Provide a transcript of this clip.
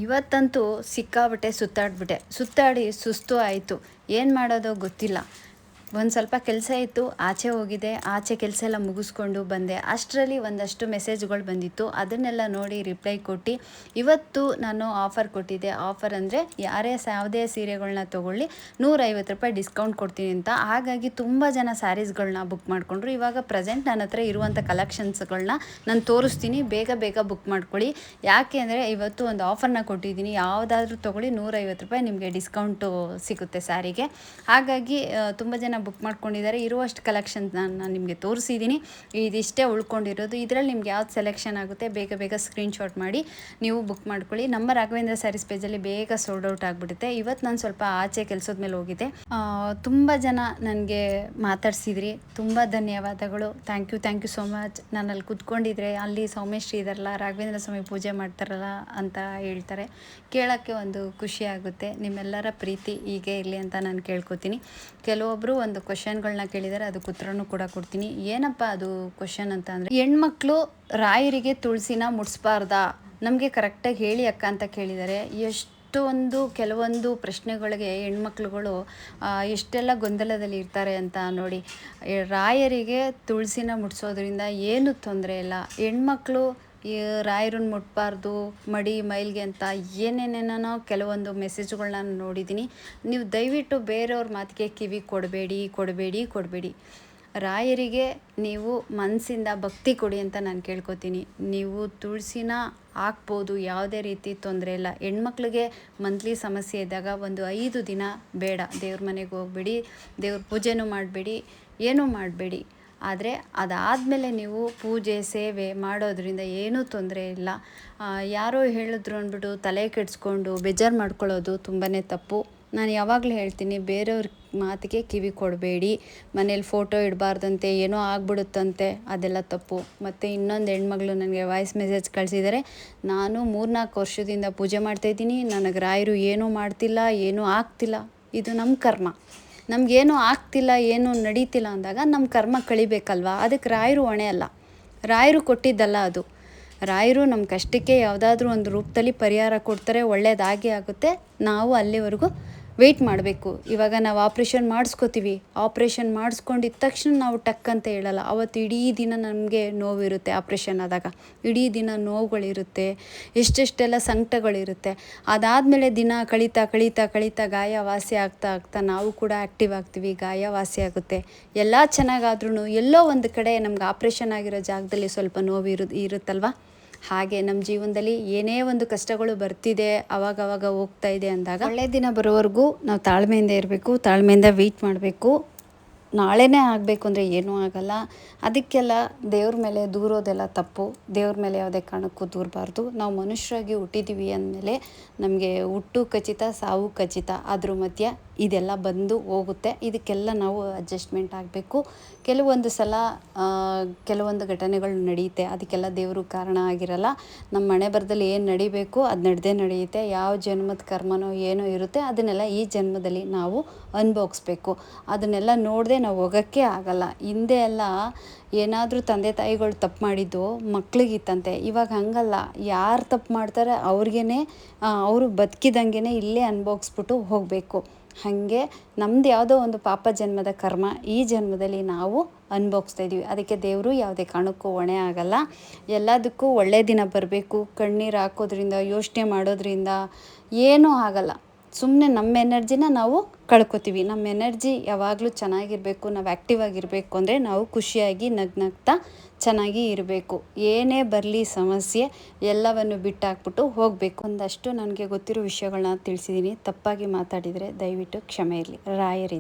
ಇವತ್ತಂತೂ ಸಿಕ್ಕಾಬಿಟ್ಟೆ ಸುತ್ತಾಡಿ ಸುಸ್ತು ಆಯಿತು. ಏನು ಮಾಡೋದೋ ಗೊತ್ತಿಲ್ಲ. ಒಂದು ಸ್ವಲ್ಪ ಕೆಲಸ ಇತ್ತು, ಆಚೆ ಹೋಗಿದ್ದೆ. ಆಚೆ ಕೆಲಸ ಎಲ್ಲ ಮುಗಿಸ್ಕೊಂಡು ಬಂದೆ. ಅಷ್ಟರಲ್ಲಿ ಒಂದಷ್ಟು ಮೆಸೇಜ್ಗಳು ಬಂದಿತ್ತು. ಅದನ್ನೆಲ್ಲ ನೋಡಿ ರಿಪ್ಲೈ ಕೊಟ್ಟು ಇವತ್ತು ನಾನು ಆಫರ್ ಕೊಟ್ಟಿದ್ದೆ. ಆಫರ್ ಅಂದರೆ ಯಾವುದೇ ಸೀರೆಗಳನ್ನ ತೊಗೊಳ್ಳಿ ₹150 ಡಿಸ್ಕೌಂಟ್ ಕೊಡ್ತೀನಿ ಅಂತ. ಹಾಗಾಗಿ ತುಂಬ ಜನ ಸ್ಯಾರೀಸ್ಗಳನ್ನ ಬುಕ್ ಮಾಡಿಕೊಂಡ್ರು. ಇವಾಗ ಪ್ರೆಸೆಂಟ್ ನನ್ನ ಹತ್ರ ಇರುವಂಥ ಕಲೆಕ್ಷನ್ಸ್ಗಳನ್ನ ನಾನು ತೋರಿಸ್ತೀನಿ. ಬೇಗ ಬೇಗ ಬುಕ್ ಮಾಡ್ಕೊಳ್ಳಿ. ಯಾಕೆ ಅಂದರೆ ಇವತ್ತು ಒಂದು ಆಫರ್ನ ಕೊಟ್ಟಿದ್ದೀನಿ. ಯಾವುದಾದ್ರೂ ತೊಗೊಳ್ಳಿ ₹150 ನಿಮಗೆ ಡಿಸ್ಕೌಂಟು ಸಿಗುತ್ತೆ ಸ್ಯಾರಿಗೆ. ಹಾಗಾಗಿ ತುಂಬ ಜನ ಬುಕ್ ಮಾಡ್ಕೊಂಡಿದ್ದಾರೆ. ಇರುವಷ್ಟು ಕಲೆಕ್ಷನ್ಸ್ ನಾನು ನಿಮಗೆ ತೋರಿಸಿದ್ದೀನಿ. ಇದಿಷ್ಟೇ ಉಳ್ಕೊಂಡಿರೋದು. ಇದರಲ್ಲಿ ನಿಮ್ಗೆ ಯಾವ್ದು ಸೆಲೆಕ್ಷನ್ ಆಗುತ್ತೆ ಬೇಗ ಬೇಗ ಸ್ಕ್ರೀನ್ಶಾಟ್ ಮಾಡಿ ನೀವು ಬುಕ್ ಮಾಡ್ಕೊಳ್ಳಿ. ನಮ್ಮ ರಾಘವೇಂದ್ರ ಸ್ಯಾರೀಸ್ ಪೇಜಲ್ಲಿ ಬೇಗ ಸೋಲ್ಡ್ ಔಟ್ ಆಗಿಬಿಡುತ್ತೆ. ಇವತ್ತು ನಾನು ಸ್ವಲ್ಪ ಆಚೆ ಕೆಲಸದ ಮೇಲೆ ಹೋಗಿದ್ದೆ. ತುಂಬ ಜನ ನನಗೆ ಮಾತಾಡ್ಸಿದ್ರಿ. ತುಂಬ ಧನ್ಯವಾದಗಳು. Thank you so much. ನಾನು ಅಲ್ಲಿ ಕೂತ್ಕೊಂಡಿದ್ರೆ ಅಲ್ಲಿ ಸೌಮೇಶ್ರೀ ಇದಾರಲ್ಲ, ರಾಘವೇಂದ್ರ ಸ್ವಾಮಿ ಪೂಜೆ ಮಾಡ್ತಾರಲ್ಲ ಅಂತ ಹೇಳ್ತಾರೆ. ಕೇಳೋಕ್ಕೆ ಒಂದು ಖುಷಿ ಆಗುತ್ತೆ. ನಿಮ್ಮೆಲ್ಲರ ಪ್ರೀತಿ ಹೀಗೆ ಇರಲಿ ಅಂತ ನಾನು ಕೇಳ್ಕೊತೀನಿ. ಕೆಲವೊಬ್ಬರು ಒಂದು ಕ್ವಶನ್ಗಳನ್ನ ಕೇಳಿದ್ದಾರೆ, ಅದಕ್ಕೆ ಉತ್ತರನೂ ಕೂಡ ಕೊಡ್ತೀನಿ. ಏನಪ್ಪ ಅದು ಕ್ವಶನ್ ಅಂತ ಅಂದರೆ, ಹೆಣ್ಮಕ್ಳು ರಾಯರಿಗೆ ತುಳಸಿನ ಮುಡಿಸ್ಬಾರ್ದಾ? ನಮಗೆ ಕರೆಕ್ಟಾಗಿ ಹೇಳಿ ಅಕ್ಕ ಅಂತ ಕೇಳಿದ್ದಾರೆ. ಕೆಲವೊಂದು ಪ್ರಶ್ನೆಗಳಿಗೆ ಹೆಣ್ಮಕ್ಳುಗಳು ಎಷ್ಟೆಲ್ಲ ಗೊಂದಲದಲ್ಲಿ ಇರ್ತಾರೆ ಅಂತ ನೋಡಿ. ರಾಯರಿಗೆ ತುಳಸಿನ ಮುಡಿಸೋದ್ರಿಂದ ಏನು ತೊಂದರೆ ಇಲ್ಲ. ಹೆಣ್ಮಕ್ಳು ರಾಯರನ್ನ ಮುಟ್ಬಾರ್ದು ಮೈಲ್ಗೆ ಅಂತ ಏನೇನೇನೋ ಕೆಲವೊಂದು ಮೆಸೇಜ್ಗಳನ್ನ ನೋಡಿದ್ದೀನಿ. ನೀವು ದಯವಿಟ್ಟು ಬೇರೆಯವ್ರ ಮಾತಿಗೆ ಕಿವಿ ಕೊಡಬೇಡಿ. ರಾಯರಿಗೆ ನೀವು ಮನಸ್ಸಿಂದ ಭಕ್ತಿ ಕೊಡಿ ಅಂತ ನಾನು ಕೇಳ್ಕೊತೀನಿ. ನೀವು ತುಳಸಿನ ಹಾಕ್ಬೋದು, ಯಾವುದೇ ರೀತಿ ತೊಂದರೆ ಇಲ್ಲ. ಹೆಣ್ಮಕ್ಳಿಗೆ ಮಂತ್ಲಿ ಸಮಸ್ಯೆ ಇದ್ದಾಗ ಒಂದು 5 ದಿನ ಬೇಡ, ದೇವ್ರ ಮನೆಗೆ ಹೋಗ್ಬೇಡಿ, ದೇವ್ರ ಪೂಜೆನೂ ಮಾಡಬೇಡಿ, ಏನೂ ಮಾಡಬೇಡಿ. ಆದರೆ ಅದಾದಮೇಲೆ ನೀವು ಪೂಜೆ ಸೇವೆ ಮಾಡೋದ್ರಿಂದ ಏನೂ ತೊಂದರೆ ಇಲ್ಲ. ಯಾರೋ ಹೇಳಿದ್ರು ಅಂದ್ಬಿಟ್ಟು ತಲೆ ಕೆಡಿಸ್ಕೊಂಡು ಬೇಜಾರು ಮಾಡ್ಕೊಳ್ಳೋದು ತುಂಬಾ ತಪ್ಪು. ನಾನು ಯಾವಾಗಲೂ ಹೇಳ್ತೀನಿ, ಬೇರೆಯವ್ರ ಮಾತಿಗೆ ಕಿವಿ ಕೊಡಬೇಡಿ. ಮನೇಲಿ ಫೋಟೋ ಇಡಬಾರ್ದಂತೆ, ಏನೋ ಆಗ್ಬಿಡುತ್ತಂತೆ, ಅದೆಲ್ಲ ತಪ್ಪು. ಮತ್ತು ಇನ್ನೊಂದು ಹೆಣ್ಮಗಳು ನನಗೆ ವಾಯ್ಸ್ ಮೆಸೇಜ್ ಕಳಿಸಿದ್ದಾರೆ. ನಾನು 3-4 ವರ್ಷದಿಂದ ಪೂಜೆ ಮಾಡ್ತಾಯಿದ್ದೀನಿ, ನನಗೆ ರಾಯರು ಏನೂ ಮಾಡ್ತಿಲ್ಲ, ಏನೂ ಆಗ್ತಿಲ್ಲ. ಇದು ನಮ್ಮ ಕರ್ಮ. ನಮಗೇನೂ ಆಗ್ತಿಲ್ಲ, ಏನೂ ನಡೀತಿಲ್ಲ ಅಂದಾಗ ನಮ್ಮ ಕರ್ಮ ಕಳಿಬೇಕಲ್ವ. ಅದಕ್ಕೆ ರಾಯರು ಹೊಣೆ ಅಲ್ಲ, ರಾಯರು ಕೊಟ್ಟಿದ್ದಲ್ಲ ಅದು. ರಾಯರು ನಮ್ಮ ಕಷ್ಟಕ್ಕೆ ಯಾವುದಾದ್ರೂ ಒಂದು ರೂಪದಲ್ಲಿ ಪರಿಹಾರ ಕೊಡ್ತಾರೆ, ಒಳ್ಳೆಯದಾಗೇ ಆಗುತ್ತೆ. ನಾವು ಅಲ್ಲಿವರೆಗೂ ವೆಯ್ಟ್ ಮಾಡಬೇಕು. ಇವಾಗ ನಾವು ಆಪ್ರೇಷನ್ ಮಾಡಿಸ್ಕೋತೀವಿ, ಆಪ್ರೇಷನ್ ಮಾಡಿಸ್ಕೊಂಡಿದ್ದ ತಕ್ಷಣ ನಾವು ಟಕ್ ಅಂತ ಹೇಳಲ್ಲ. ಅವತ್ತು ಇಡೀ ದಿನ ನಮಗೆ ನೋವಿರುತ್ತೆ. ಆಪ್ರೇಷನ್ ಆದಾಗ ಇಡೀ ದಿನ ನೋವುಗಳಿರುತ್ತೆ, ಎಷ್ಟೆಷ್ಟೆಲ್ಲ ಸಂಕಟಗಳಿರುತ್ತೆ. ಅದಾದಮೇಲೆ ದಿನ ಕಳೀತಾ ಗಾಯ ವಾಸಿ ಆಗ್ತಾ ನಾವು ಕೂಡ ಆ್ಯಕ್ಟಿವ್ ಆಗ್ತೀವಿ, ಗಾಯ ವಾಸಿ ಆಗುತ್ತೆ. ಎಲ್ಲ ಚೆನ್ನಾಗಾದ್ರೂ ಎಲ್ಲೋ ಒಂದು ಕಡೆ ನಮ್ಗೆ ಆಪ್ರೇಷನ್ ಆಗಿರೋ ಜಾಗದಲ್ಲಿ ಸ್ವಲ್ಪ ನೋವು ಇರುತ್ತಲ್ವ. ಹಾಗೆ ನಮ್ಮ ಜೀವನದಲ್ಲಿ ಏನೇ ಒಂದು ಕಷ್ಟಗಳು ಬರ್ತಿದೆ, ಅವಾಗವಾಗ ಹೋಗ್ತಾ ಇದೆ ಅಂದಾಗ ಒಳ್ಳೆ ದಿನ ಬರೋವರೆಗೂ ನಾವು ತಾಳ್ಮೆಯಿಂದ ಇರಬೇಕು, ತಾಳ್ಮೆಯಿಂದ ವೆಯ್ಟ್ ಮಾಡಬೇಕು. ನಾಳೆನೇ ಆಗಬೇಕು ಅಂದರೆ ಏನೂ ಆಗಲ್ಲ. ಅದಕ್ಕೆಲ್ಲ ದೇವ್ರ ಮೇಲೆ ದೂರೋದೆಲ್ಲ ತಪ್ಪು. ದೇವ್ರ ಮೇಲೆ ಯಾವುದೇ ಕಾರಣಕ್ಕೂ ದೂರಬಾರ್ದು. ನಾವು ಮನುಷ್ಯರಾಗಿ ಹುಟ್ಟಿದ್ದೀವಿ ಅಂದಮೇಲೆ ನಮಗೆ ಹುಟ್ಟು ಖಚಿತ, ಸಾವು ಖಚಿತ. ಅದ್ರ ಮಧ್ಯೆ ಇದೆಲ್ಲ ಬಂದು ಹೋಗುತ್ತೆ. ಇದಕ್ಕೆಲ್ಲ ನಾವು ಅಡ್ಜಸ್ಟ್ಮೆಂಟ್ ಆಗಬೇಕು. ಕೆಲವೊಂದು ಸಲ ಕೆಲವೊಂದು ಘಟನೆಗಳು ನಡೆಯುತ್ತೆ, ಅದಕ್ಕೆಲ್ಲ ದೇವರು ಕಾರಣ ಆಗಿರಲ್ಲ. ನಮ್ಮ ಮನೆ ಬರದಲ್ಲಿ ಏನು ನಡಿಬೇಕು ಅದು ನಡೆಯುತ್ತೆ. ಯಾವ ಜನ್ಮದ ಕರ್ಮನೋ ಏನೋ ಇರುತ್ತೆ, ಅದನ್ನೆಲ್ಲ ಈ ಜನ್ಮದಲ್ಲಿ ನಾವು ಅನುಭವಿಸ್ಬೇಕು. ಅದನ್ನೆಲ್ಲ ನೋಡದೆ ನಾವು ಹೋಗೋಕ್ಕೆ ಆಗಲ್ಲ. ಹಿಂದೆ ಎಲ್ಲ ಏನಾದರೂ ತಂದೆ ತಾಯಿಗಳು ತಪ್ಪು ಮಾಡಿದ್ದು ಮಕ್ಳಿಗಿತ್ತಂತೆ. ಇವಾಗ ಹಂಗಲ್ಲ. ಯಾರು ತಪ್ಪು ಮಾಡ್ತಾರೆ ಅವ್ರಿಗೇ ಅವರು ಬದುಕಿದಂಗೆ ಇಲ್ಲೇ ಅನುಭವಿಸ್ಬಿಟ್ಟು ಹೋಗಬೇಕು. ಹಾಗೆ ನಮ್ಮದು ಯಾವುದೋ ಒಂದು ಪಾಪ ಜನ್ಮದ ಕರ್ಮ ಈ ಜನ್ಮದಲ್ಲಿ ನಾವು ಅನುಭವಿಸ್ತಾ ಇದ್ದೀವಿ. ಅದಕ್ಕೆ ದೇವರು ಯಾವುದೇ ಕಾರಣಕ್ಕೂ ಹೊಣೆ ಆಗಲ್ಲ. ಎಲ್ಲದಕ್ಕೂ ಒಳ್ಳೆಯ ದಿನ ಬರಬೇಕು. ಕಣ್ಣೀರು ಹಾಕೋದ್ರಿಂದ, ಯೋಚನೆ ಮಾಡೋದ್ರಿಂದ ಏನೂ ಆಗಲ್ಲ. ಸುಮ್ಮನೆ ನಮ್ಮ ಎನರ್ಜಿನ ನಾವು ಕಳ್ಕೊತೀವಿ. ನಮ್ಮ ಎನರ್ಜಿ ಯಾವಾಗಲೂ ಚೆನ್ನಾಗಿರಬೇಕು, ನಾವು ಆ್ಯಕ್ಟಿವ್ ಆಗಿರಬೇಕು ಅಂದರೆ ನಾವು ಖುಷಿಯಾಗಿ ನಗ್ನಗ್ತಾ ಚೆನ್ನಾಗಿ ಇರಬೇಕು. ಏನೇ ಬರಲಿ ಸಮಸ್ಯೆ ಎಲ್ಲವನ್ನು ಬಿಟ್ಟಾಕ್ಬಿಟ್ಟು ಹೋಗಬೇಕು. ಒಂದಷ್ಟು ನನಗೆ ಗೊತ್ತಿರೋ ವಿಷಯಗಳನ್ನ ತಿಳಿಸಿದ್ದೀನಿ. ತಪ್ಪಾಗಿ ಮಾತಾಡಿದರೆ ದಯವಿಟ್ಟು ಕ್ಷಮೆ ಇರಲಿ. ರಾಯರಿ.